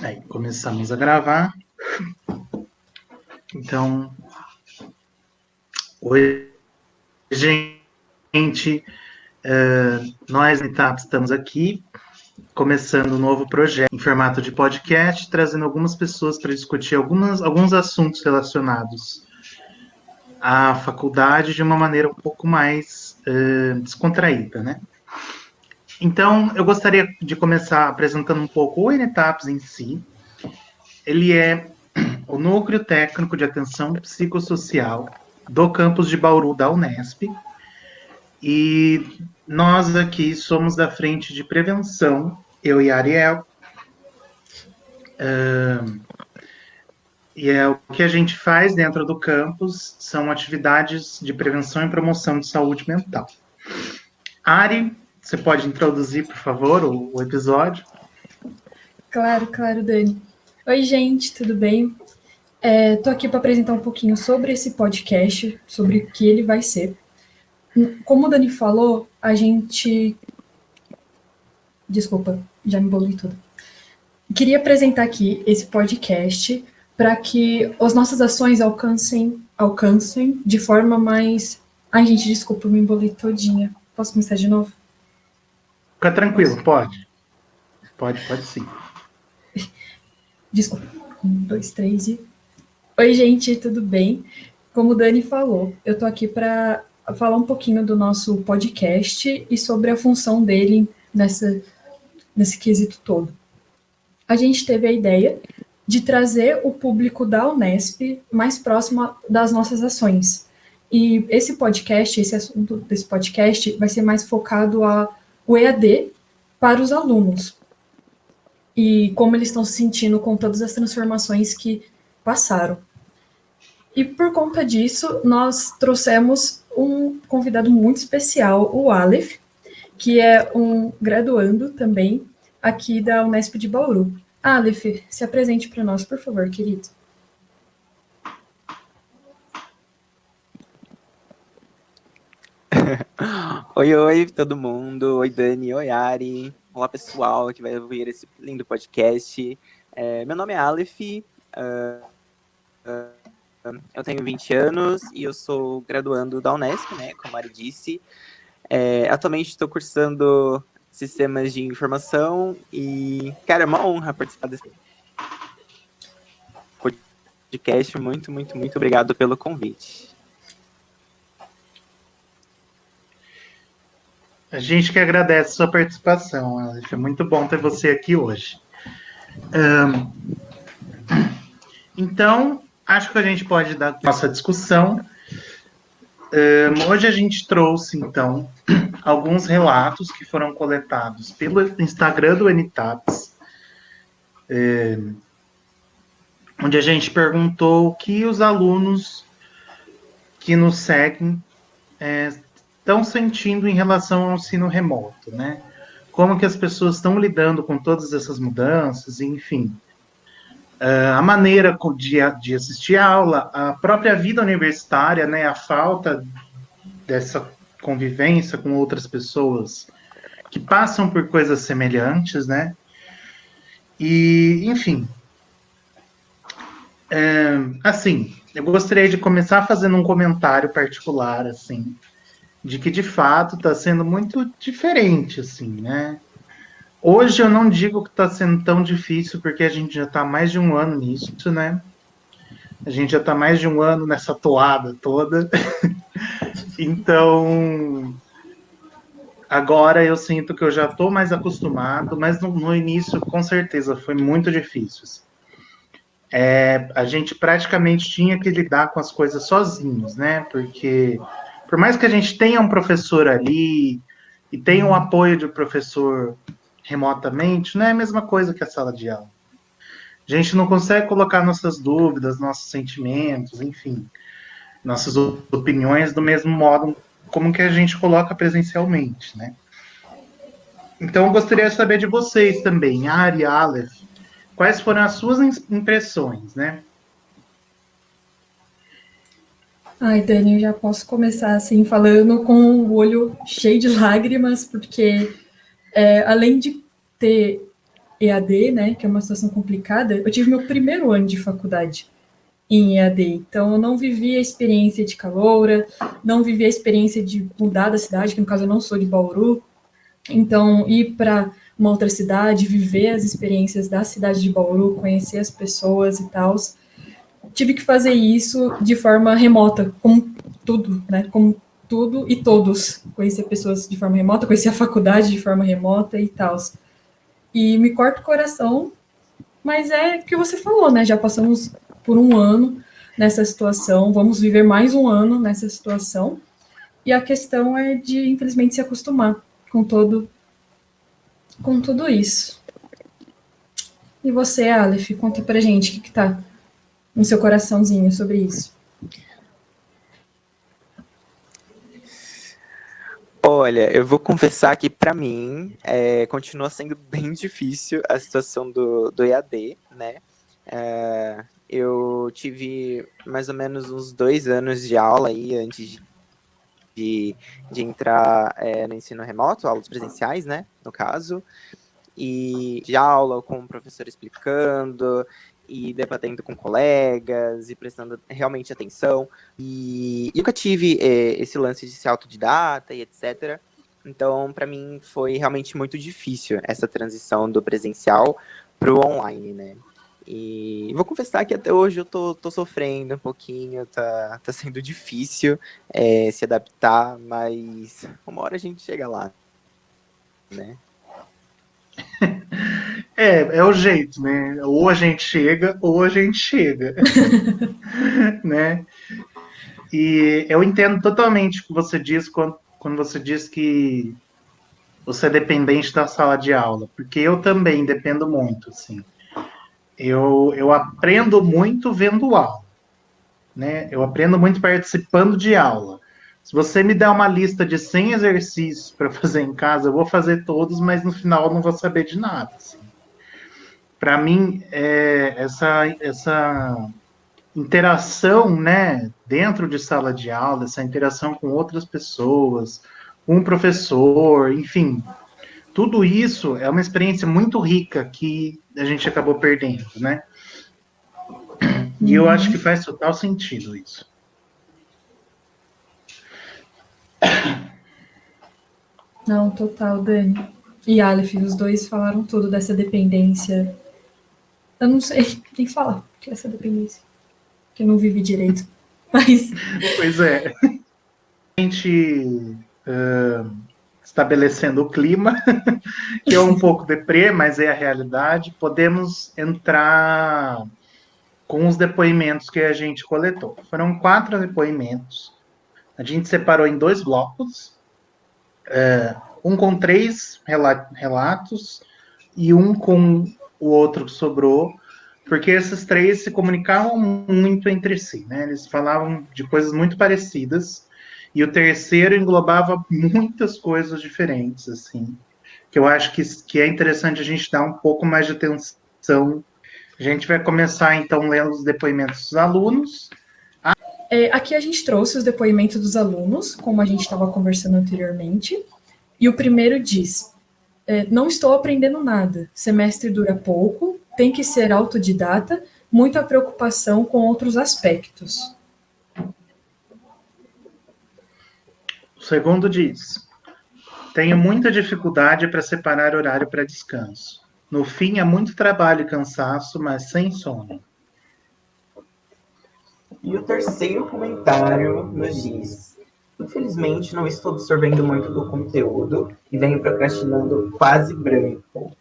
Aí, começamos a gravar. Então, oi, gente. Nós, Unitap, estamos aqui, começando um novo projeto em formato de podcast, trazendo algumas pessoas para discutir alguns assuntos relacionados à faculdade de uma maneira um pouco mais descontraída, né? Então, eu gostaria de começar apresentando um pouco o Unitaps em si. Ele é o Núcleo Técnico de Atenção Psicossocial do campus de Bauru da Unesp. E nós aqui somos da frente de prevenção, eu e a Ariel. E o que a gente faz dentro do campus são atividades de prevenção e promoção de saúde mental. Ari, você pode introduzir, por favor, o episódio? Claro, Dani. Oi, gente, tudo bem? Estou aqui para apresentar um pouquinho sobre esse podcast, sobre o que ele vai ser. Como o Dani falou, a gente... Desculpa, já me embolei tudo. Queria apresentar aqui esse podcast para que as nossas ações alcancem de forma mais... Ai, gente, desculpa, me embolei todinha. Posso começar de novo? Fica tranquilo, pode. Pode sim. Desculpa. 1, 2, 3 e... Oi, gente, tudo bem? Como o Dani falou, eu tô aqui para falar um pouquinho do nosso podcast e sobre a função dele nesse quesito todo. A gente teve a ideia de trazer o público da Unesp mais próximo das nossas ações. E esse assunto desse podcast vai ser mais focado ao EAD para os alunos. E como eles estão se sentindo com todas as transformações que passaram. E por conta disso, nós trouxemos um convidado muito especial, o Aleph, que é um graduando também aqui da Unesp de Bauru. Aleph, se apresente para nós, por favor, querido. Oi, todo mundo. Oi, Dani. Oi, Ari. Olá, pessoal que vai ouvir esse lindo podcast. Meu nome é Aleph. Eu tenho 20 anos e eu sou graduando da Unesp, né? Como a Ari disse. Atualmente estou cursando Sistemas de Informação e, cara, é uma honra participar desse podcast. Muito, muito, muito obrigado pelo convite. A gente que agradece a sua participação, Aleph. É muito bom ter você aqui hoje. Então, acho que a gente pode dar nossa discussão. Hoje a gente trouxe, então, alguns relatos que foram coletados pelo Instagram do NTAPS, onde a gente perguntou o que os alunos que nos seguem estão sentindo em relação ao ensino remoto, né? Como que as pessoas estão lidando com todas essas mudanças, enfim. A maneira de assistir a aula, a própria vida universitária, né? A falta dessa convivência com outras pessoas que passam por coisas semelhantes, né? E, enfim. Assim, eu gostaria de começar fazendo um comentário particular, assim, de que de fato está sendo muito diferente, assim, né? Hoje eu não digo que está sendo tão difícil, porque a gente já está mais de um ano nisso, né? A gente já está mais de um ano nessa toada toda. Então, agora eu sinto que eu já estou mais acostumado, mas no início, com certeza, foi muito difícil. Assim. A gente praticamente tinha que lidar com as coisas sozinhos, né? Porque, por mais que a gente tenha um professor ali e tenha o apoio de um professor remotamente, não é a mesma coisa que a sala de aula. A gente não consegue colocar nossas dúvidas, nossos sentimentos, enfim, nossas opiniões do mesmo modo como que a gente coloca presencialmente, né? Então, eu gostaria de saber de vocês também, Ari, Aleph, quais foram as suas impressões, né? Ai, Dani, eu já posso começar assim, falando com o olho cheio de lágrimas, porque além de ter EAD, né, que é uma situação complicada, eu tive meu primeiro ano de faculdade em EAD, então eu não vivi a experiência de caloura, não vivi a experiência de mudar da cidade, que no caso eu não sou de Bauru, então ir para uma outra cidade, viver as experiências da cidade de Bauru, conhecer as pessoas e tal, tive que fazer isso de forma remota, como tudo, né, como tudo e todos, conhecer pessoas de forma remota, conhecer a faculdade de forma remota e tal. E me corta o coração, mas é o que você falou, né? Já passamos por um ano nessa situação, vamos viver mais um ano nessa situação, e a questão é de, infelizmente, se acostumar com tudo isso. E você, Aleph, conta pra gente o que tá no seu coraçãozinho sobre isso. Olha, eu vou confessar que para mim continua sendo bem difícil a situação do EAD, né? Eu tive mais ou menos uns 2 anos de aula aí antes de entrar no ensino remoto, aulas presenciais, né? No caso, e de aula com o professor explicando e debatendo com colegas e prestando realmente atenção. E nunca tive esse lance de ser autodidata e etc. Então, para mim, foi realmente muito difícil essa transição do presencial para o online, né? E vou confessar que até hoje eu tô sofrendo um pouquinho, tá sendo difícil se adaptar, mas uma hora a gente chega lá, né? É o jeito, né? Ou a gente chega, ou a gente chega, né? E eu entendo totalmente o que você diz quando você diz que você é dependente da sala de aula, porque eu também dependo muito, assim. Eu aprendo muito vendo aula, né? Eu aprendo muito participando de aula. Se você me der uma lista de 100 exercícios para fazer em casa, eu vou fazer todos, mas no final eu não vou saber de nada. Assim. Para mim, essa interação, né, dentro de sala de aula, essa interação com outras pessoas, com o professor, enfim, tudo isso é uma experiência muito rica que a gente acabou perdendo, né? E eu acho que faz total sentido isso. Não, total, Dani. E Aleph, os dois falaram tudo dessa dependência. Eu não sei nem falar o que é essa dependência, que eu não vivi direito. Mas. Pois é. A gente estabelecendo o clima, que é um pouco deprê, mas é a realidade, podemos entrar com os depoimentos que a gente coletou. Foram 4 depoimentos. A gente separou em 2 blocos, um com 3 relatos e um com o outro que sobrou, porque esses 3 se comunicavam muito entre si, né? Eles falavam de coisas muito parecidas, e o terceiro englobava muitas coisas diferentes, assim, que eu acho que é interessante a gente dar um pouco mais de atenção. A gente vai começar, então, lendo os depoimentos dos alunos. Aqui a gente trouxe os depoimentos dos alunos, como a gente estava conversando anteriormente, e o primeiro diz: não estou aprendendo nada, semestre dura pouco, tem que ser autodidata, muita preocupação com outros aspectos. O segundo diz: tenho muita dificuldade para separar horário para descanso. No fim, é muito trabalho e cansaço, mas sem sono. E o terceiro comentário nos diz: infelizmente, não estou absorvendo muito do conteúdo e venho procrastinando quase branco.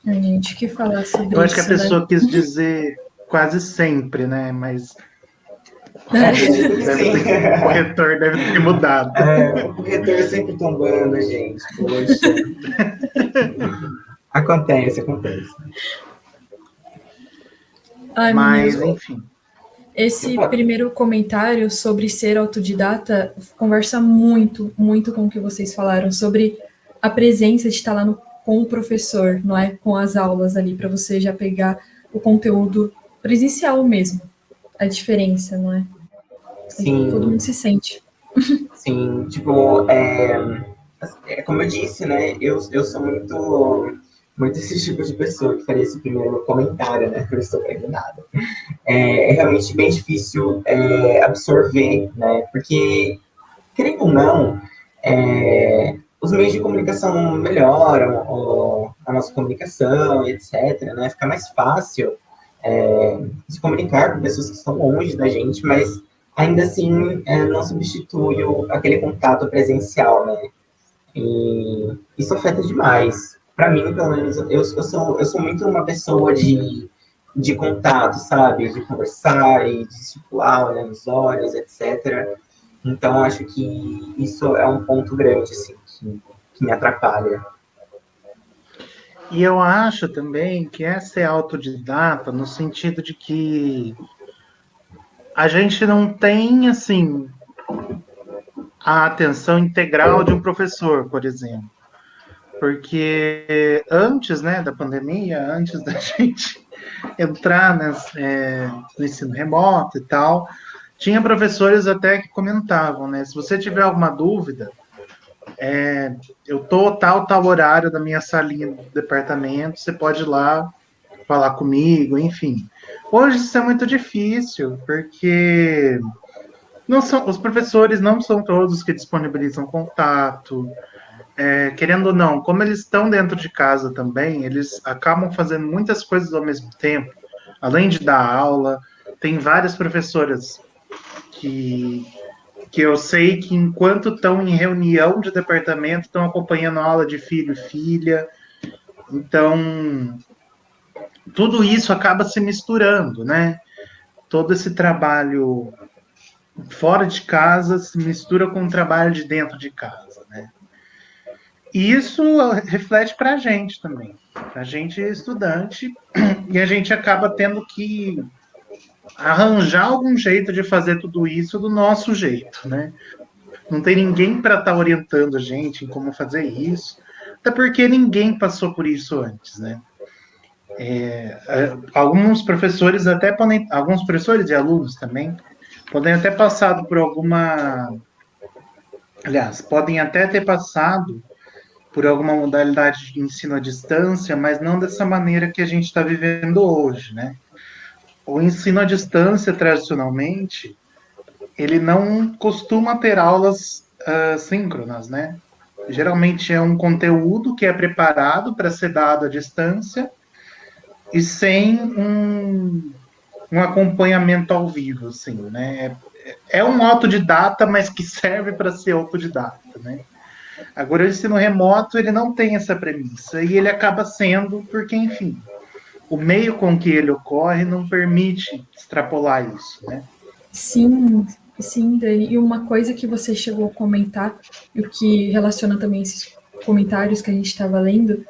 A gente que falar sobre isso. Eu acho que a pessoa quis dizer quase sempre, né? Mas o corretor deve ter mudado. O corretor sempre tombando, gente. Poxa. Acontece. Ai, Mas, meninos, enfim. esse primeiro comentário sobre ser autodidata conversa muito, muito com o que vocês falaram sobre a presença de estar lá com o professor, não é? Com as aulas ali, para você já pegar o conteúdo presencial mesmo. A diferença, não é? Sim. Todo mundo se sente. Sim, tipo, como eu disse, né, eu sou muito esse tipo de pessoa que faria esse primeiro comentário, né, que eu estou pregnada. É realmente bem difícil absorver, né, porque, querendo ou não, os meios de comunicação melhoram a nossa comunicação, etc., né, fica mais fácil se comunicar com pessoas que estão longe da gente, mas ainda assim não substitui aquele contato presencial, né? E isso afeta demais. Para mim, pelo menos, eu sou muito uma pessoa de contato, sabe? De conversar e de estipular, olhar nos olhos, etc. Então, acho que isso é um ponto grande, assim, que me atrapalha. E eu acho também que essa é autodidata no sentido de que a gente não tem, assim, a atenção integral de um professor, por exemplo. Porque antes, né, da pandemia, antes da gente entrar no ensino remoto e tal, tinha professores até que comentavam, né, se você tiver alguma dúvida, eu tô tal horário da minha salinha do departamento, você pode ir lá falar comigo, enfim. Hoje isso é muito difícil, porque os professores não são todos que disponibilizam contato. Querendo ou não, como eles estão dentro de casa também, eles acabam fazendo muitas coisas ao mesmo tempo, além de dar aula. Tem várias professoras que, que eu sei que, enquanto estão em reunião de departamento, estão acompanhando a aula de filho e filha. Então, tudo isso acaba se misturando, né? Todo esse trabalho fora de casa se mistura com o trabalho de dentro de casa, né? E isso reflete para a gente também. A gente é estudante e a gente acaba tendo que arranjar algum jeito de fazer tudo isso do nosso jeito, né? Não tem ninguém para estar orientando a gente em como fazer isso, até porque ninguém passou por isso antes, né? Alguns professores até podem, alguns professores e alunos também podem até passado por aliás, podem até ter passado por alguma modalidade de ensino à distância, mas não dessa maneira que a gente está vivendo hoje, né? O ensino à distância, tradicionalmente, ele não costuma ter aulas síncronas, né? Geralmente é um conteúdo que é preparado para ser dado à distância e sem um acompanhamento ao vivo, assim, né? É um autodidata, mas que serve para ser autodidata, né? Agora, o ensino remoto, ele não tem essa premissa, e ele acaba sendo, porque, enfim, o meio com que ele ocorre não permite extrapolar isso, né? Sim, sim, Dani. E uma coisa que você chegou a comentar, e o que relaciona também esses comentários que a gente estava lendo,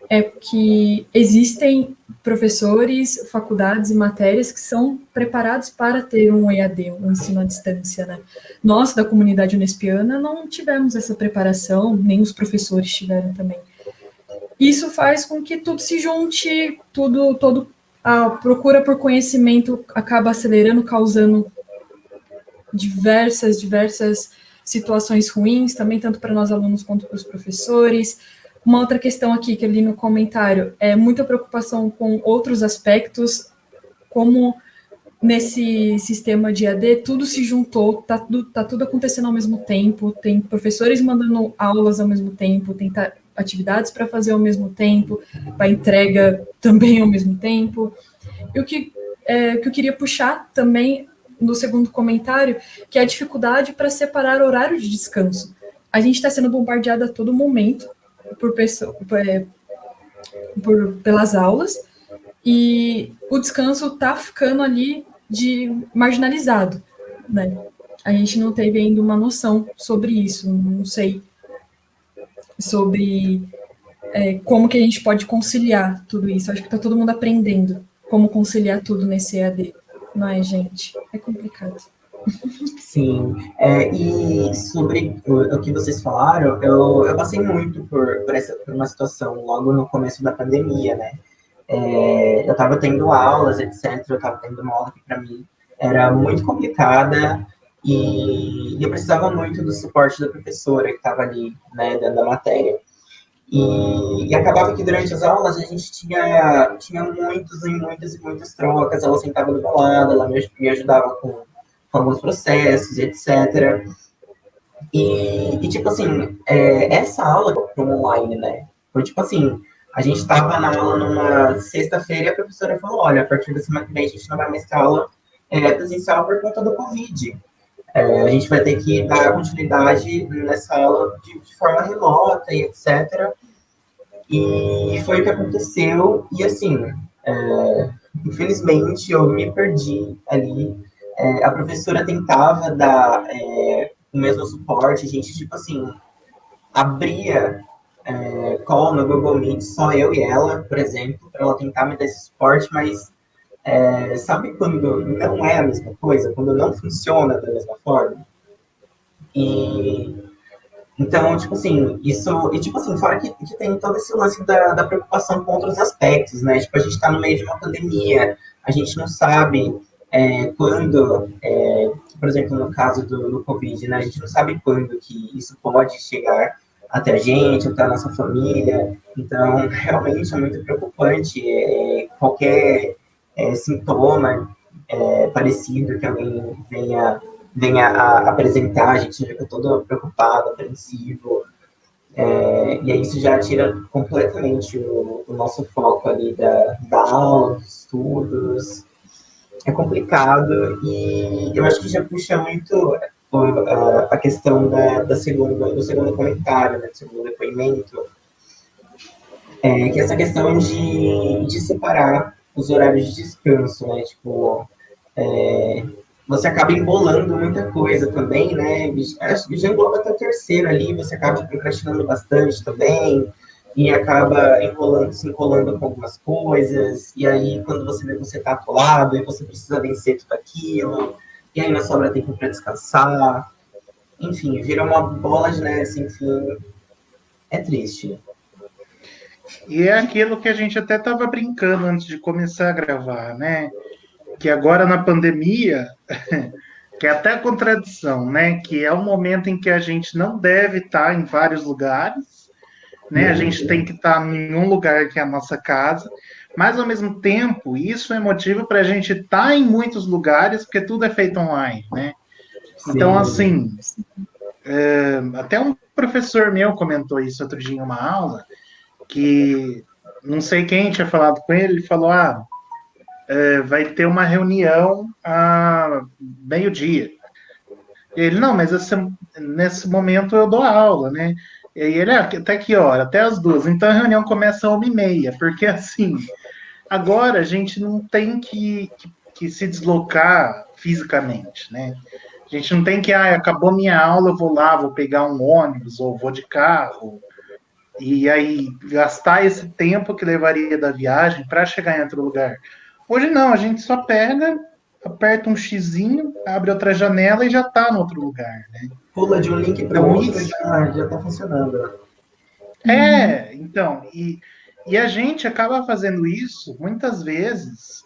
é que existem professores, faculdades e matérias que são preparados para ter um EAD, um ensino à distância, né? Nós, da comunidade unespiana, não tivemos essa preparação, nem os professores tiveram também. Isso faz com que tudo se junte, todo a procura por conhecimento acaba acelerando, causando diversas situações ruins, também tanto para nós alunos quanto para os professores. Uma outra questão aqui que eu li no comentário é muita preocupação com outros aspectos, como nesse sistema de AD tudo se juntou, tá tudo acontecendo ao mesmo tempo, tem professores mandando aulas ao mesmo tempo, tem atividades para fazer ao mesmo tempo, para entrega também ao mesmo tempo. E o que eu queria puxar também no segundo comentário, que é a dificuldade para separar horário de descanso. A gente está sendo bombardeado a todo momento pelas aulas, e o descanso está ficando ali marginalizado, né? A gente não teve ainda uma noção sobre isso, não sei sobre como que a gente pode conciliar tudo isso. Acho que está todo mundo aprendendo como conciliar tudo nesse EAD, não é, gente? É complicado. Sim, e sobre o que vocês falaram, eu passei muito por uma situação logo no começo da pandemia, né? Eu estava tendo aulas, etc. Eu estava tendo uma aula que para mim era muito complicada e eu precisava muito do suporte da professora que estava ali, né, dentro da matéria. E acabava que durante as aulas a gente tinha muitas trocas. Ela sentava do meu lado, ela me ajudava com alguns processos, etc. Tipo assim, essa aula foi online, né? Foi tipo assim, a gente estava na aula numa sexta-feira e a professora falou, olha, a partir da semana que vem a gente não vai mais ter aula presencial por conta do Covid. A gente vai ter que dar continuidade nessa aula de forma remota e etc. E foi o que aconteceu. E assim, infelizmente eu me perdi ali. A professora tentava dar o mesmo suporte, a gente, tipo assim, abria call no Google Meet, só eu e ela, por exemplo, para ela tentar me dar esse suporte, mas sabe quando não é a mesma coisa? Quando não funciona da mesma forma? E então, tipo assim, isso. E tipo assim, fora que tem todo esse lance da preocupação com outros aspectos, né? Tipo, a gente tá no meio de uma pandemia, a gente não sabe quando, por exemplo, no caso do Covid, né? A gente não sabe quando que isso pode chegar até a gente, até a nossa família. Então, realmente é muito preocupante qualquer sintoma parecido que alguém venha a apresentar, a gente fica todo preocupado, apreensivo, e aí isso já tira completamente o nosso foco ali da aula, dos estudos. É complicado e eu acho que já puxa muito a questão do segundo comentário, né, do segundo depoimento, que é essa questão de separar os horários de descanso, né, tipo, você acaba embolando muita coisa também, né? Acho que já engloba até o terceiro ali, você acaba procrastinando bastante também, e acaba se enrolando com algumas coisas, e aí quando você vê, você tá atolado, e você precisa vencer tudo aquilo, e aí não sobra tempo para descansar. Enfim, vira uma bola de neve sem fim. É triste. E é aquilo que a gente até estava brincando antes de começar a gravar, né? Que agora na pandemia, que é até contradição, né? Que é um momento em que a gente não deve estar em vários lugares, né? A gente tem que estar em um lugar que é a nossa casa, mas ao mesmo tempo, isso é motivo para a gente estar em muitos lugares, porque tudo é feito online, né? Então, assim, até um professor meu comentou isso outro dia em uma aula, que não sei quem tinha falado com ele, ele falou, vai ter uma reunião a meio-dia. Ele, não, mas nesse momento eu dou aula, né? E aí ele, até que hora? Até as 2. Então a reunião começa às 1h30, porque assim, agora a gente não tem que se deslocar fisicamente, né? A gente não tem que, acabou minha aula, eu vou lá, vou pegar um ônibus, ou vou de carro, e aí gastar esse tempo que levaria da viagem para chegar em outro lugar. Hoje não, a gente só pega, aperta um xizinho, abre outra janela e já está no outro lugar, né? Pula de um link para o outro e já está funcionando. Então, e a gente acaba fazendo isso, muitas vezes,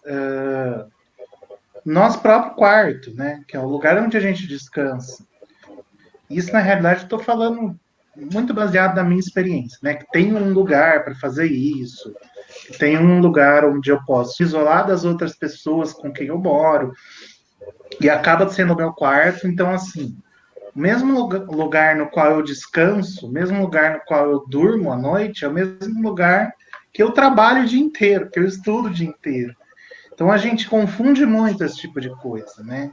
no nosso próprio quarto, né? Que é o lugar onde a gente descansa. Isso, na realidade, eu estou falando muito baseado na minha experiência, né? Que tem um lugar para fazer isso, que tem um lugar onde eu posso isolar das outras pessoas com quem eu moro, e acaba sendo o meu quarto. Então, assim, o mesmo lugar no qual eu descanso, o mesmo lugar no qual eu durmo à noite, é o mesmo lugar que eu trabalho o dia inteiro, que eu estudo o dia inteiro. Então, a gente confunde muito esse tipo de coisa, né?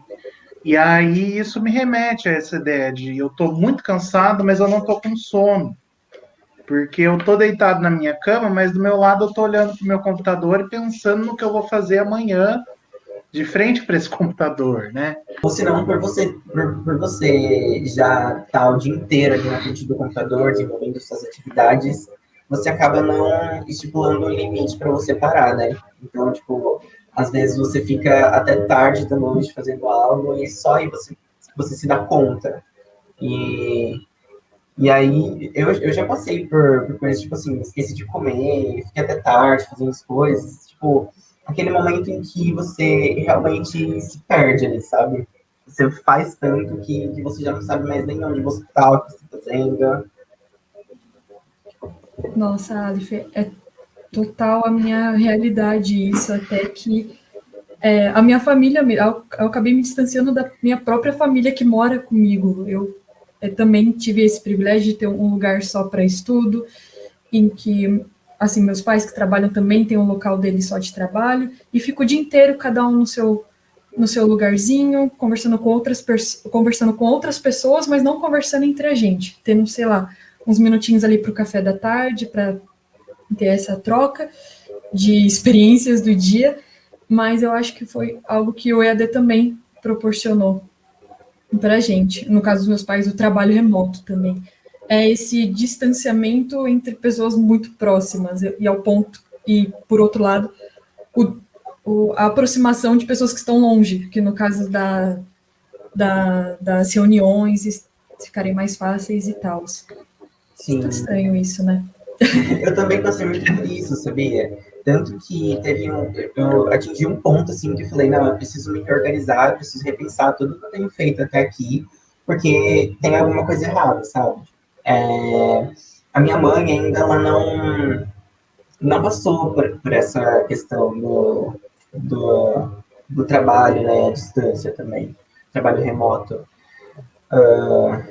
E aí isso me remete a essa ideia de eu estou muito cansado, mas eu não estou com sono. Porque eu estou deitado na minha cama, mas do meu lado eu estou olhando para o meu computador e pensando no que eu vou fazer amanhã de frente para esse computador, né? Ou se não, por você já estar o dia inteiro ali na frente do computador, desenvolvendo suas atividades, você acaba não estipulando um limite para você parar, né? Então, tipo, às vezes você fica até tarde da noite fazendo algo e só aí você se dá conta. E aí, eu já passei por coisas, tipo assim, esqueci de comer, fiquei até tarde fazendo as coisas, tipo, aquele momento em que você realmente se perde ali, sabe? você faz tanto que você já não sabe mais nem onde você está, o que você está fazendo. Nossa, Aleph, é total a minha realidade isso, até que a minha família, eu acabei me distanciando da minha própria família que mora comigo. Eu também tive esse privilégio de ter um lugar só para estudo, em que, assim, meus pais que trabalham também têm um local deles só de trabalho, e fico o dia inteiro, cada um no seu lugarzinho, conversando com outras pessoas, mas não conversando entre a gente, tendo, sei lá, uns minutinhos ali para o café da tarde, para ter essa troca de experiências do dia, mas eu acho que foi algo que o EAD também proporcionou para a gente. No caso dos meus pais, o trabalho remoto também. É esse distanciamento entre pessoas muito próximas e ao ponto, e por outro lado, a aproximação de pessoas que estão longe, que no caso das reuniões ficarem mais fáceis e tal. Sim. Tá estranho isso, né? Eu também passei muito por isso, sabia? Tanto que eu atingi um ponto, assim, que eu falei, não, eu preciso me organizar, eu preciso repensar tudo que eu tenho feito até aqui, porque tem alguma coisa errada, sabe? A minha mãe ainda, ela não passou por essa questão do trabalho, né, à distância também, trabalho remoto.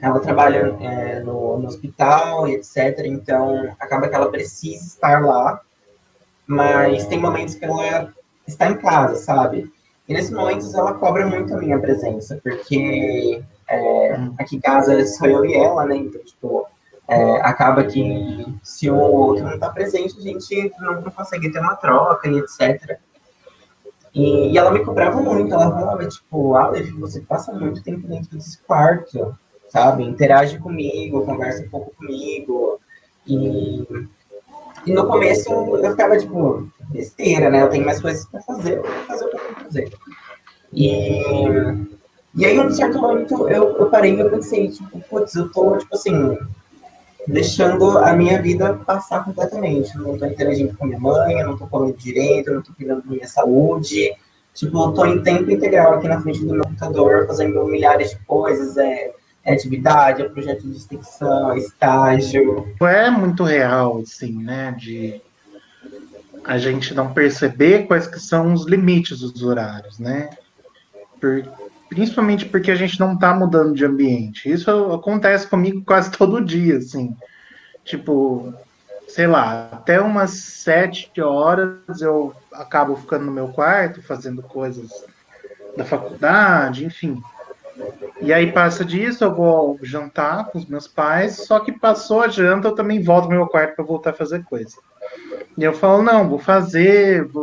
Ela trabalha no hospital e etc. Então, acaba que ela precisa estar lá, mas tem momentos que ela está em casa, sabe? E nesses momentos ela cobra muito a minha presença, porque aqui em casa sou eu e ela, né? Então, tipo, acaba que se um ou outro não está presente, a gente não consegue ter uma troca e etc. E ela me cobrava muito, ela falava, tipo, Aleph, você passa muito tempo dentro desse quarto, sabe? Interage comigo, conversa um pouco comigo. E no começo eu ficava, tipo, besteira, né? Eu tenho mais coisas pra fazer, eu vou fazer o que eu tenho que fazer. E aí, em um certo momento, eu parei e eu pensei, tipo, putz, eu tô, tipo assim, deixando a minha vida passar completamente. Eu não tô interagindo com minha mãe, eu não tô comendo direito, eu não tô cuidando da minha saúde. Tipo, eu tô em tempo integral aqui na frente do meu computador, fazendo milhares de coisas, atividade, projeto de extensão, estágio. É muito real, assim, né, de a gente não perceber quais que são os limites dos horários, né? Principalmente porque a gente não está mudando de ambiente. Isso acontece comigo quase todo dia, assim. Tipo, sei lá, até umas 7 horas eu acabo ficando no meu quarto, fazendo coisas da faculdade, enfim. E aí passa disso, eu vou jantar com os meus pais, só que passou a janta, eu também volto pro meu quarto para voltar a fazer coisa. E eu falo, não,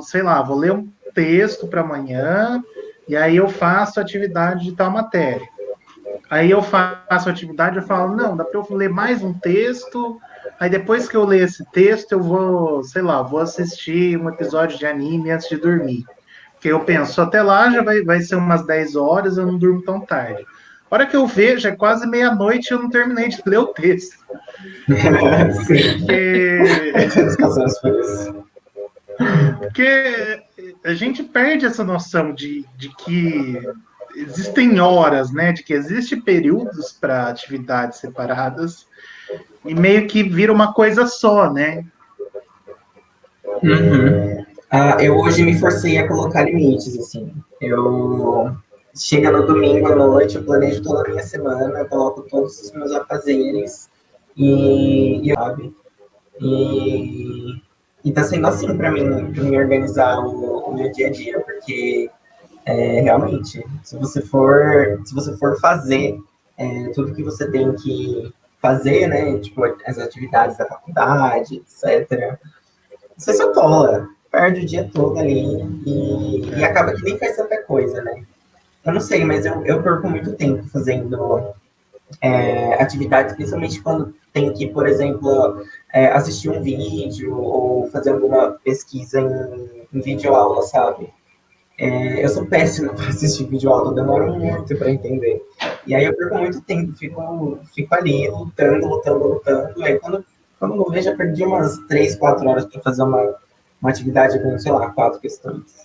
sei lá, vou ler um texto para amanhã, e aí eu faço atividade de tal matéria. Aí eu faço atividade, eu falo, não, dá para eu ler mais um texto, aí depois que eu ler esse texto, eu vou, sei lá, vou assistir um episódio de anime antes de dormir. Porque eu penso, até lá já vai ser umas 10 horas, eu não durmo tão tarde. A hora que eu vejo, é quase meia-noite e eu não terminei de ler o texto. Sim. Porque... Muitas razões por isso. Porque a gente perde essa noção de que existem horas, né? De que existem períodos para atividades separadas e meio que vira uma coisa só, né? Uhum. Eu hoje me forcei a colocar limites, assim. Chega no domingo à noite, eu planejo toda a minha semana, eu coloco todos os meus afazeres sabe? E tá sendo assim para mim organizar o meu dia a dia, porque realmente, se você for fazer tudo que você tem que fazer, né? Tipo, as atividades da faculdade, etc. Você se atola, perde o dia todo ali e acaba que nem faz tanta coisa, né? Eu não sei, mas eu perco muito tempo fazendo atividades, principalmente quando tem que, por exemplo, assistir um vídeo ou fazer alguma pesquisa em videoaula, sabe? Eu sou péssimo para assistir videoaula, eu demoro muito para entender. E aí eu perco muito tempo, fico ali lutando. Aí quando eu vejo, já perdi umas 3, 4 horas para fazer uma atividade com, sei lá, 4 questões.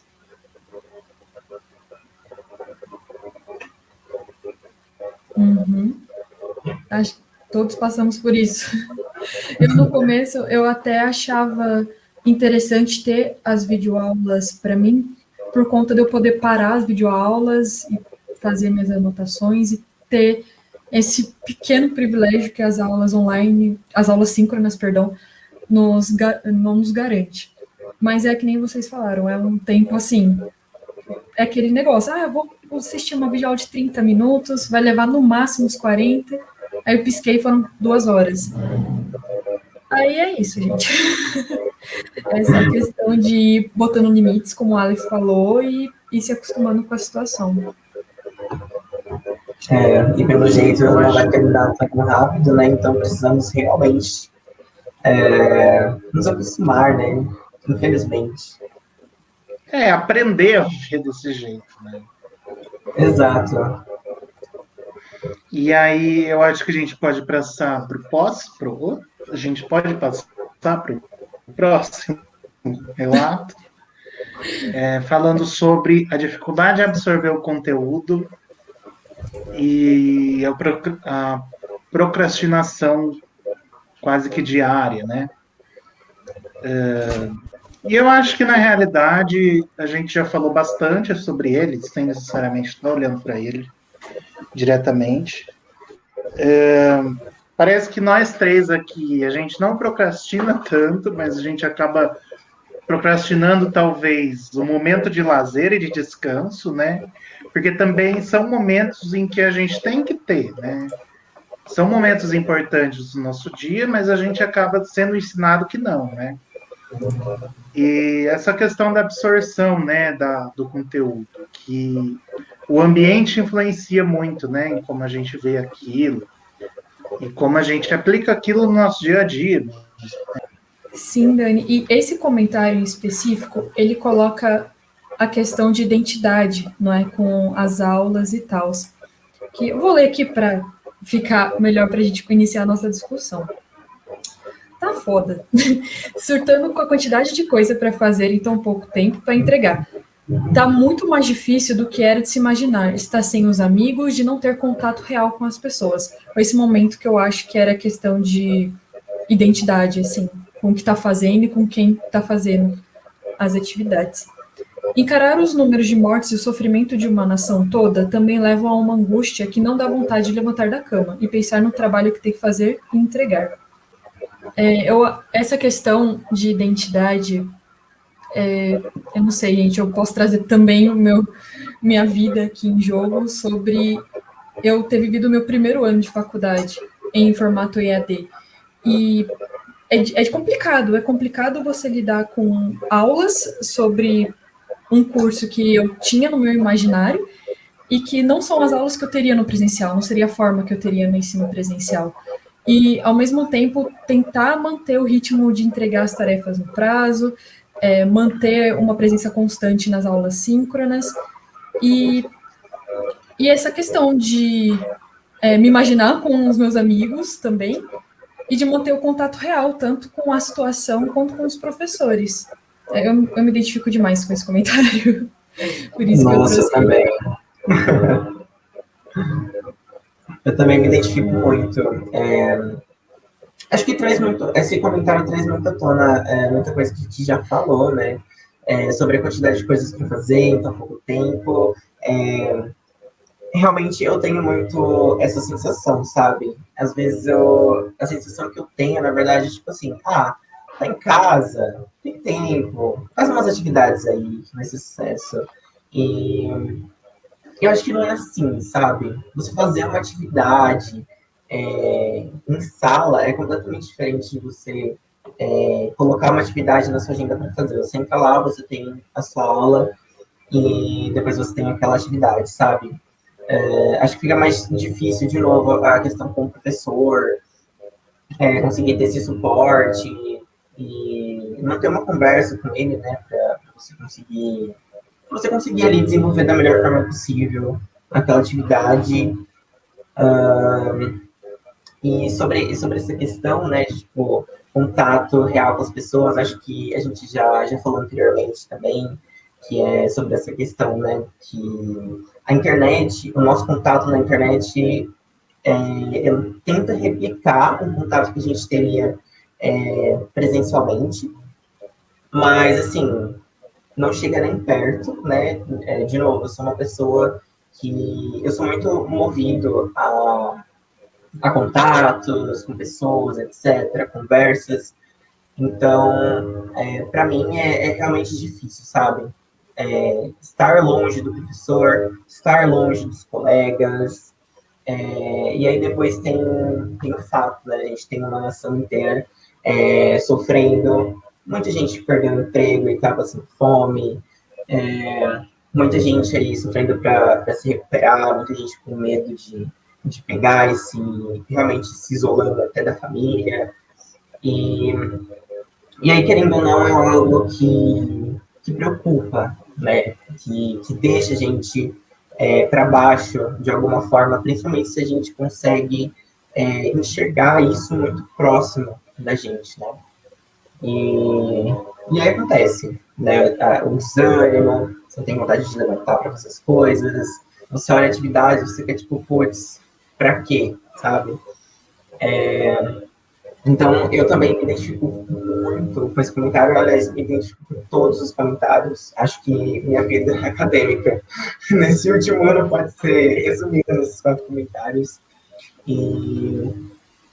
Uhum. Acho que todos passamos por isso. Eu, no começo, eu até achava interessante ter as videoaulas para mim, por conta de eu poder parar as videoaulas e fazer minhas anotações e ter esse pequeno privilégio que as aulas online, as aulas síncronas, perdão, não nos garante. Mas é que nem vocês falaram, é um tempo assim, é aquele negócio, eu vou assistir uma videoaula de 30 minutos, vai levar no máximo uns 40, aí eu pisquei e foram 2 horas. Aí é isso, gente. Essa questão de ir botando limites, como o Alex falou, e se acostumando com a situação. E pelo jeito não vai terminar tão rápido, né? Então precisamos realmente nos acostumar, né? Infelizmente. Aprender a viver desse jeito, né? Exato. E aí eu acho que a gente pode passar para o a gente pode passar para o próximo relato, falando sobre a dificuldade de absorver o conteúdo e a procrastinação quase que diária, né? E eu acho que, na realidade, a gente já falou bastante sobre ele, sem necessariamente estar olhando para ele diretamente. Parece que nós três aqui, a gente não procrastina tanto, mas a gente acaba procrastinando, talvez, o momento de lazer e de descanso, né? Porque também são momentos em que a gente tem que ter, né? São momentos importantes do nosso dia, mas a gente acaba sendo ensinado que não, né? E essa questão da absorção, né, do conteúdo, que o ambiente influencia muito, né, em como a gente vê aquilo e como a gente aplica aquilo no nosso dia a dia. Sim, Dani, e esse comentário em específico, ele coloca a questão de identidade, não é, com as aulas e tal. Que eu vou ler aqui para ficar melhor para a gente iniciar a nossa discussão. Tá foda. Surtando com a quantidade de coisa para fazer em tão pouco tempo para entregar. Tá muito mais difícil do que era de se imaginar. Estar sem os amigos, de não ter contato real com as pessoas. Foi esse momento que eu acho que era questão de identidade, assim, com o que está fazendo e com quem está fazendo as atividades. Encarar os números de mortes e o sofrimento de uma nação toda também levam a uma angústia que não dá vontade de levantar da cama e pensar no trabalho que tem que fazer e entregar. Essa questão de identidade, eu não sei, gente, eu posso trazer também minha vida aqui em jogo sobre eu ter vivido o meu primeiro ano de faculdade em formato EAD. E é complicado você lidar com aulas sobre um curso que eu tinha no meu imaginário e que não são as aulas que eu teria no presencial, não seria a forma que eu teria no ensino presencial. E, ao mesmo tempo, tentar manter o ritmo de entregar as tarefas no prazo, manter uma presença constante nas aulas síncronas e essa questão de me imaginar com os meus amigos também e de manter o contato real, tanto com a situação quanto com os professores. Eu me identifico demais com esse comentário. Por isso Nossa, que eu trouxe. Eu também me identifico muito. Acho que esse comentário traz muito à tona muita coisa que a gente já falou, né? Sobre a quantidade de coisas para fazer em tão pouco tempo. Realmente eu tenho muito essa sensação, sabe? Às vezes a sensação que eu tenho, na verdade, é tipo assim, tá em casa, tem tempo, faz umas atividades aí que vai ser sucesso. E eu acho que não é assim, sabe? Você fazer uma atividade em sala é completamente diferente de você colocar uma atividade na sua agenda para fazer. Você entra lá, você tem a sua aula e depois você tem aquela atividade, sabe? Acho que fica mais difícil, de novo, a questão com o professor, conseguir ter esse suporte e manter uma conversa com ele, né, para você conseguir ali desenvolver da melhor forma possível aquela atividade. E sobre essa questão, né, de tipo, contato real com as pessoas, acho que a gente já falou anteriormente também, que é sobre essa questão, né, que a internet, o nosso contato na internet ela tenta replicar o contato que a gente teria presencialmente, mas, assim, não chega nem perto, né? De novo, eu sou uma pessoa que... Eu sou muito movido a contatos com pessoas, etc., conversas. Então, para mim, é realmente difícil, sabe? Estar longe do professor, estar longe dos colegas. E aí depois tem o fato, né? A gente tem uma nação inteira sofrendo, muita gente perdendo emprego e está passando fome, muita gente aí sofrendo para se recuperar, muita gente com medo de pegar e realmente se isolando até da família. E aí, querendo ou não, é algo que preocupa, né? Que deixa a gente para baixo de alguma forma, principalmente se a gente consegue enxergar isso muito próximo da gente, né? E aí acontece, né? O desânimo, você tem vontade de levantar para fazer as coisas, você olha a atividade, você fica tipo, putz, pra quê, sabe? Então, eu também me identifico muito com esse comentário. Aliás, me identifico com todos os comentários. Acho que minha vida acadêmica nesse último ano pode ser resumida nesses 4 comentários. E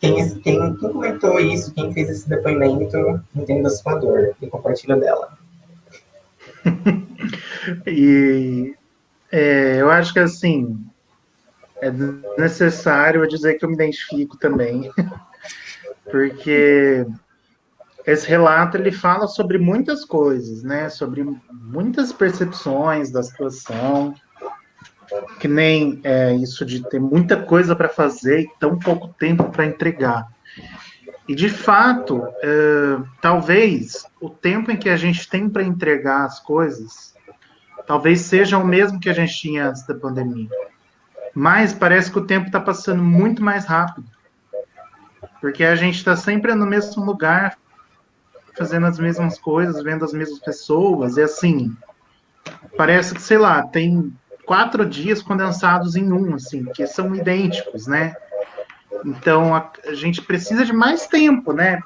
quem comentou isso, quem fez esse depoimento, entenda a sua dor e compartilha dela. E eu acho que, assim, é necessário dizer que eu me identifico também, porque esse relato, ele fala sobre muitas coisas, né? Sobre muitas percepções da situação, que nem isso de ter muita coisa para fazer e tão pouco tempo para entregar. E, de fato, talvez o tempo em que a gente tem para entregar as coisas, talvez seja o mesmo que a gente tinha antes da pandemia. Mas parece que o tempo está passando muito mais rápido, porque a gente está sempre no mesmo lugar, fazendo as mesmas coisas, vendo as mesmas pessoas, e assim, parece que, sei lá, tem 4 dias condensados em um, assim, que são idênticos, né? Então, a gente precisa de mais tempo, né,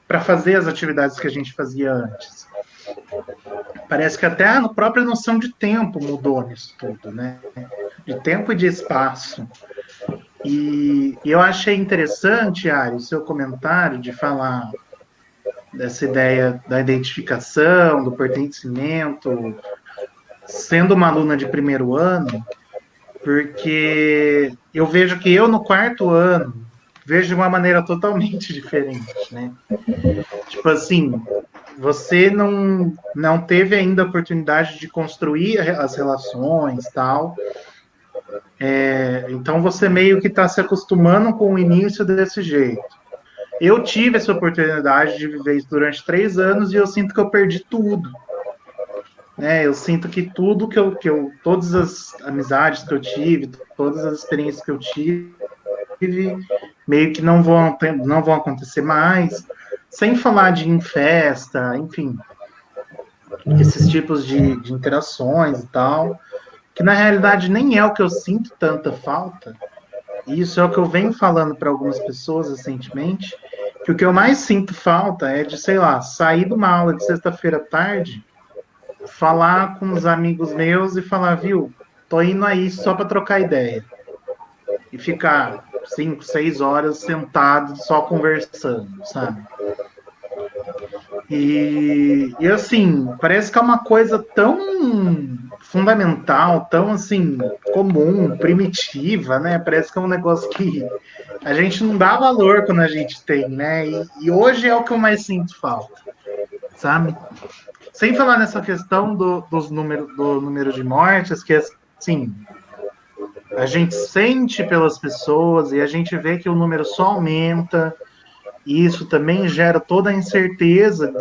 para fazer as atividades que a gente fazia antes. Parece que até a própria noção de tempo mudou nisso tudo, né? De tempo e de espaço. E eu achei interessante, Ari, o seu comentário de falar dessa ideia da identificação, do pertencimento, sendo uma aluna de primeiro ano, porque eu vejo que eu, no 4º ano, vejo de uma maneira totalmente diferente, né? Tipo assim, você não teve ainda a oportunidade de construir as relações e tal, então você meio que está se acostumando com o início desse jeito. Eu tive essa oportunidade de viver isso durante 3 anos e eu sinto que eu perdi tudo. Né? Eu sinto que tudo todas as amizades que eu tive, todas as experiências que eu tive, meio que não vão acontecer mais, sem falar de ir em festa, enfim, esses tipos de interações e tal, que na realidade nem é o que eu sinto tanta falta, e isso é o que eu venho falando para algumas pessoas recentemente, que o que eu mais sinto falta é de, sei lá, sair de uma aula de sexta-feira à tarde, falar com os amigos meus e falar, viu, tô indo aí só para trocar ideia. E ficar 5, 6 horas sentado só conversando, sabe? E assim, parece que é uma coisa tão fundamental, tão assim, comum, primitiva, né? Parece que é um negócio que a gente não dá valor quando a gente tem, né? E hoje é o que eu mais sinto falta, sabe? Sem falar nessa questão do número de mortes, que assim, a gente sente pelas pessoas e a gente vê que o número só aumenta, e isso também gera toda a incerteza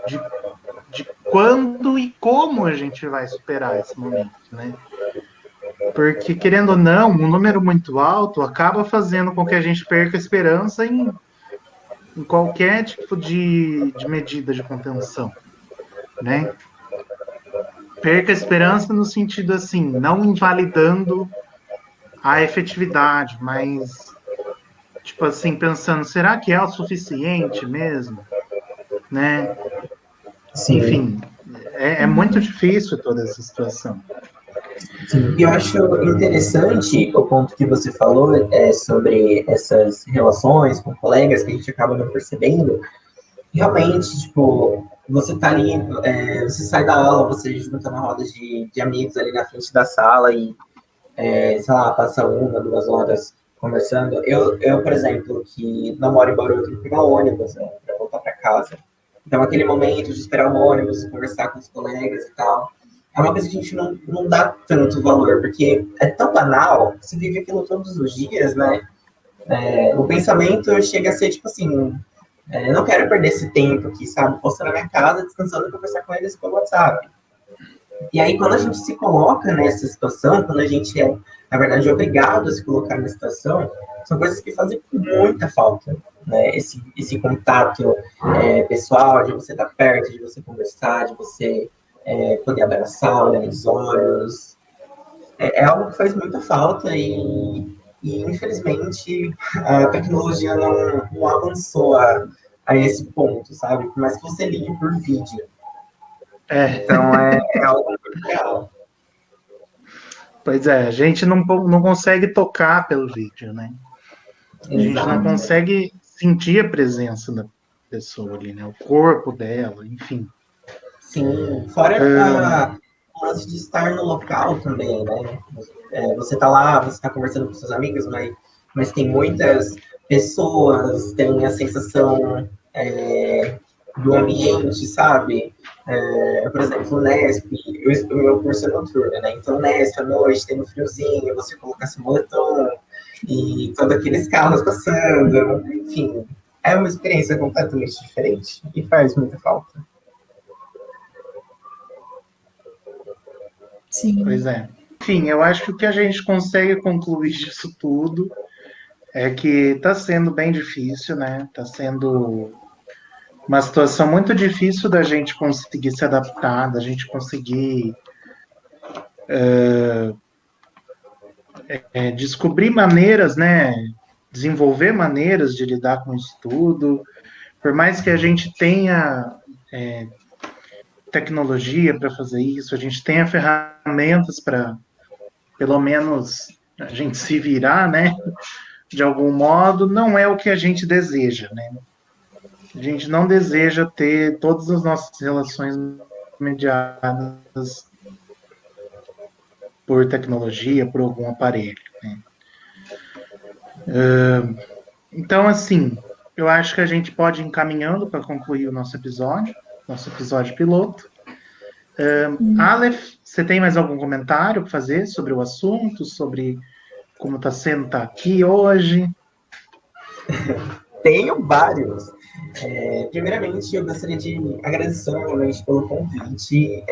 de quando e como a gente vai superar esse momento, né? Porque, querendo ou não, um número muito alto acaba fazendo com que a gente perca a esperança em qualquer tipo de medida de contenção, né? Perca a esperança no sentido assim, não invalidando a efetividade, mas, tipo assim, pensando, será que é o suficiente mesmo? Né? Sim. Enfim, é muito difícil toda essa situação. Sim, e eu acho interessante o ponto que você falou sobre essas relações com colegas que a gente acaba não percebendo. Realmente, tipo, você tá ali, você sai da aula, você junta na roda de amigos ali na frente da sala e, sei lá, passa 1, 2 horas conversando. Por exemplo, que não moro em Bauru, eu tenho que pegar ônibus, né, pra voltar para casa. Então, aquele momento de esperar o ônibus, conversar com os colegas e tal, é uma coisa que a gente não dá tanto valor, porque é tão banal, você vive aquilo todos os dias, né? O pensamento chega a ser tipo assim, não quero perder esse tempo aqui, sabe? Posso estar na minha casa descansando e conversar com eles pelo WhatsApp. E aí, quando a gente se coloca nessa situação, quando a gente é, na verdade, obrigado a se colocar nessa situação, são coisas que fazem muita falta, né? Esse contato pessoal, de você estar perto, de você conversar, de você poder abraçar, olhar nos olhos. É algo que faz muita falta e infelizmente, a tecnologia não avançou a esse ponto, sabe? Por mais que você ligue por vídeo. Então, é algo muito real. Pois é, a gente não consegue tocar pelo vídeo, né? A gente não Exato. consegue sentir a presença da pessoa ali, né? O corpo dela, enfim. Sim, fora o lance de estar no local também, né? Você tá lá, você tá conversando com seus amigos, mas tem muitas pessoas, tem a sensação do ambiente, sabe? Por exemplo, o Nesp, o meu curso é noturno, né? Então, o Nesp, à noite, tem um friozinho, você colocar seu moletom e todos aqueles carros passando, enfim. É uma experiência completamente diferente e faz muita falta. Sim. Pois é. Enfim, eu acho que o que a gente consegue concluir disso tudo é que está sendo bem difícil, né? Está sendo uma situação muito difícil da gente conseguir se adaptar, da gente conseguir descobrir maneiras, né? Desenvolver maneiras de lidar com isso tudo. Por mais que a gente tenha tecnologia para fazer isso, a gente tenha ferramentas para, pelo menos, a gente se virar, né? De algum modo, não é o que a gente deseja, né? A gente não deseja ter todas as nossas relações mediadas por tecnologia, por algum aparelho, né? Então, assim, eu acho que a gente pode ir encaminhando para concluir o nosso episódio piloto. Aleph, você tem mais algum comentário para fazer sobre o assunto, sobre como está sendo estar aqui hoje? Tenho vários. Primeiramente, eu gostaria de agradecer novamente pelo convite.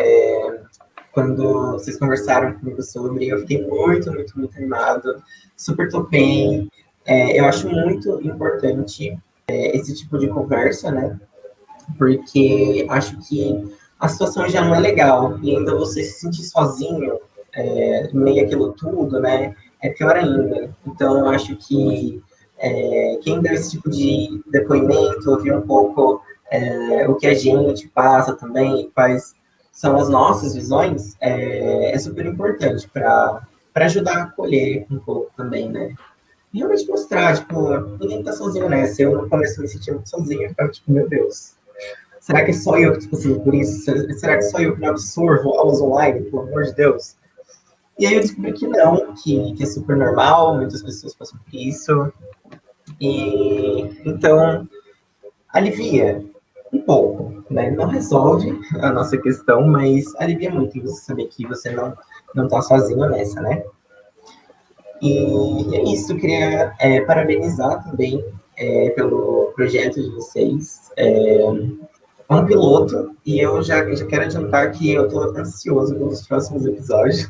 Quando vocês conversaram comigo sobre, eu fiquei muito, muito, muito animado, super topei. Eu acho muito importante esse tipo de conversa, né? Porque acho que a situação já não é legal e ainda você se sentir sozinho, no meio daquilo tudo, né? É pior ainda. Então, eu acho que quem deu esse tipo de depoimento, ouvir um pouco o que a gente passa também, quais são as nossas visões, é super importante para ajudar a acolher um pouco também, né? E realmente mostrar, tipo, ninguém tá sozinho nessa. Eu no começo me senti muito sozinho, eu ficava tipo, meu Deus, será que é só eu que, tipo assim, por isso? Será que só eu que não absorvo aulas online, pelo amor de Deus? E aí eu descobri que não, que é super normal, muitas pessoas passam por isso. E então alivia um pouco, né? Não resolve a nossa questão, mas alivia muito você saber que você não tá sozinho nessa, né? E é isso, eu queria parabenizar também pelo projeto de vocês. É um piloto e eu já quero adiantar que eu estou ansioso pelos próximos episódios.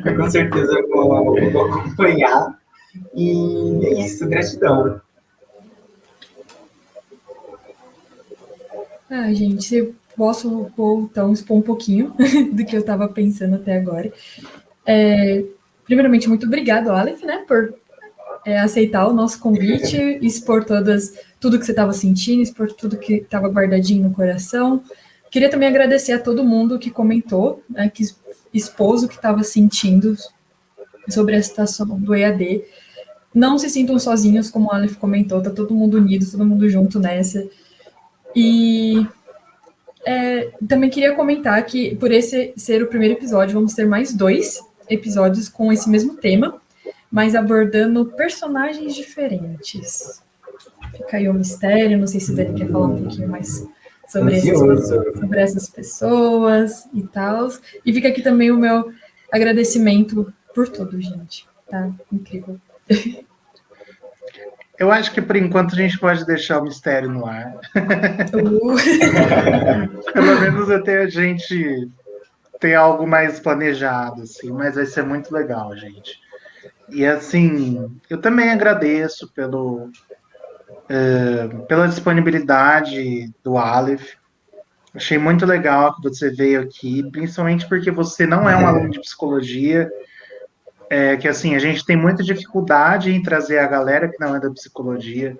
Eu com certeza vou acompanhar. E é isso, gratidão. Gente, se vou então expor um pouquinho do que eu estava pensando até agora. primeiramente, muito obrigado, Aleph, né, por aceitar o nosso convite, expor tudo que você estava sentindo, expor tudo que estava guardadinho no coração. Queria também agradecer a todo mundo que comentou, né, que expôs o que estava sentindo sobre a situação do EAD. Não se sintam sozinhos, como o Aleph comentou, tá todo mundo unido, todo mundo junto nessa. E também queria comentar que, por esse ser o primeiro episódio, vamos ter mais 2 episódios com esse mesmo tema, mas abordando personagens diferentes. Fica aí o mistério, não sei se o Dani quer falar um pouquinho mais sobre essas pessoas e tal. E fica aqui também o meu agradecimento por tudo, gente. Tá incrível. Eu acho que por enquanto a gente pode deixar o mistério no ar. Pelo menos até a gente ter algo mais planejado, assim, mas vai ser muito legal, gente. E assim, eu também agradeço pela disponibilidade do Aleph. Achei muito legal que você veio aqui, principalmente porque você não é um aluno de psicologia, que assim, a gente tem muita dificuldade em trazer a galera que não é da psicologia,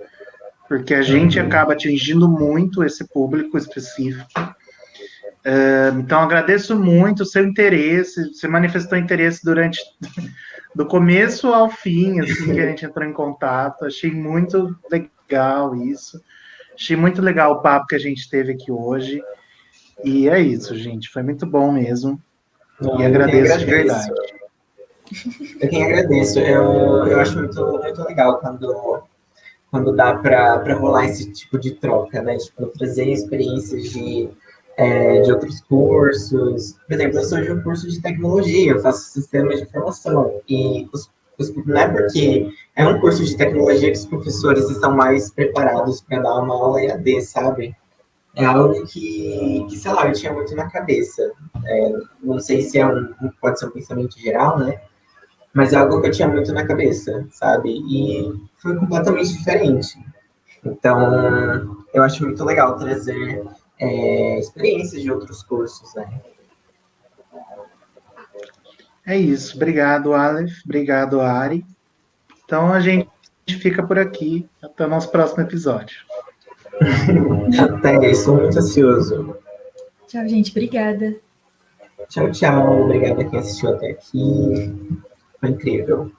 porque a gente acaba atingindo muito esse público específico. Então, agradeço muito o seu interesse, você manifestou interesse durante do começo ao fim, assim, que a gente entrou em contato. Achei muito legal isso. Achei muito legal o papo que a gente teve aqui hoje. E é isso, gente. Foi muito bom mesmo. E agradeço de verdade. Eu quem agradeço. Eu acho muito legal quando dá para rolar esse tipo de troca, né? Tipo, trazer experiências de outros cursos. Por exemplo, eu sou de um curso de tecnologia, eu faço sistemas de informação. E não é porque é um curso de tecnologia que os professores estão mais preparados para dar uma aula EAD, sabe? É algo que, sei lá, eu tinha muito na cabeça. Não sei se pode ser um pensamento geral, né? Mas é algo que eu tinha muito na cabeça, sabe? E foi completamente diferente. Então, eu acho muito legal trazer experiências de outros cursos, né? É isso. Obrigado, Aleph. Obrigado, Ari. Então, a gente fica por aqui. Até o nosso próximo episódio. Até, estou muito ansioso. Tchau, gente. Obrigada. Tchau, tchau. Obrigado a quem assistiu até aqui. Foi incrível.